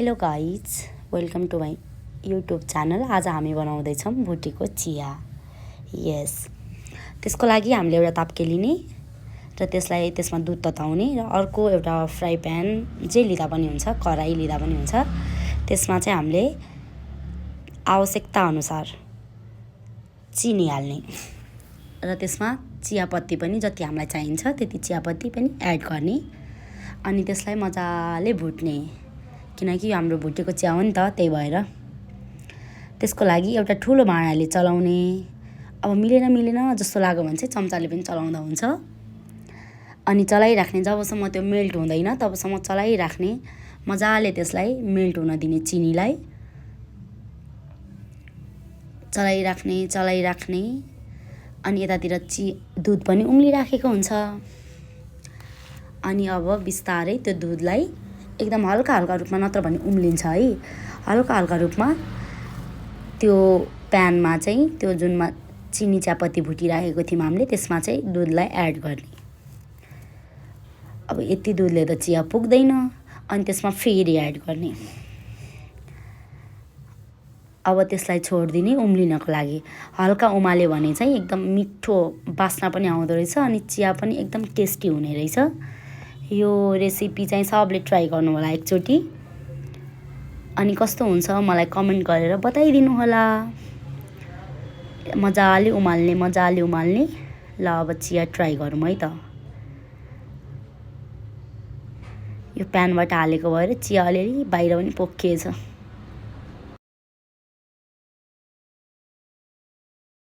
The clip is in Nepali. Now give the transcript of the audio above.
Hello guys, welcome to my YouTube channel. आज हामी बनाउँदैछौँ भुटेको चिया। यस, त्यसको लागि हामीले एउटा ताप्के लिने र त्यसमा दुध तताउने र अर्को एउटा फ्राई प्यान जे लिँदा पनि हुन्छ, कराई लिँदा पनि हुन्छ। त्यसमा चाहिँ हामीले आवश्यकता अनुसार चिनी हाल्ने र त्यसमा चियापत्ती पनि जति हामीलाई चाहिन्छ त्यति चियापत्ती पनि एड गर्ने अनि त्यसलाई मजाले भुट्ने, किनकि हाम्रो भुटेको चिया हो नि त, त्यही भएर त्यसको लागि एउटा ठुलो भाँडाले चलाउने। अब मिलेन जस्तो लाग्यो भने चाहिँ चम्चाले पनि चलाउँदा हुन्छ। अनि चलाइराख्ने, जबसम्म त्यो मेल्ट हुँदैन तबसम्म चलाइराख्ने, मजाले त्यसलाई मेल्ट हुन दिने। चिनीलाई चलाइराख्ने अनि यतातिर दुध पनि उम्लिराखेको हुन्छ। अनि अब बिस्तारै त्यो दुधलाई एकदम हल्का रूपमा, नत्र भने उम्लिन्छ है, हल्का रूपमा त्यो प्यानमा चाहिँ, त्यो जुनमा चिनी चियापत्ती भुटिराखेको थियौँ हामीले, त्यसमा चाहिँ दुधलाई एड गर्ने। अब यति दुधले त चिया पुग्दैन, अनि त्यसमा फेरि एड गर्ने। अब त्यसलाई छोडिदिने उम्लिनको लागि। हल्का उमाल्यो भने चाहिँ एकदम मिठो बास्ना पनि आउँदो रहेछ अनि चिया पनि एकदम टेस्टी हुने रहेछ। यो रेसिपी चाहिँ सबले ट्राई गर्नु होला एकचोटि, अनि कस्तो हुन्छ मलाई कमेन्ट गरेर बताइदिनु होला। मजाले उमाल्ने। ल अब चिया ट्राई गरौँ है त। यो प्यानबाट हालेको भएर चिया अलिअलि बाहिर पनि पोखिएछ।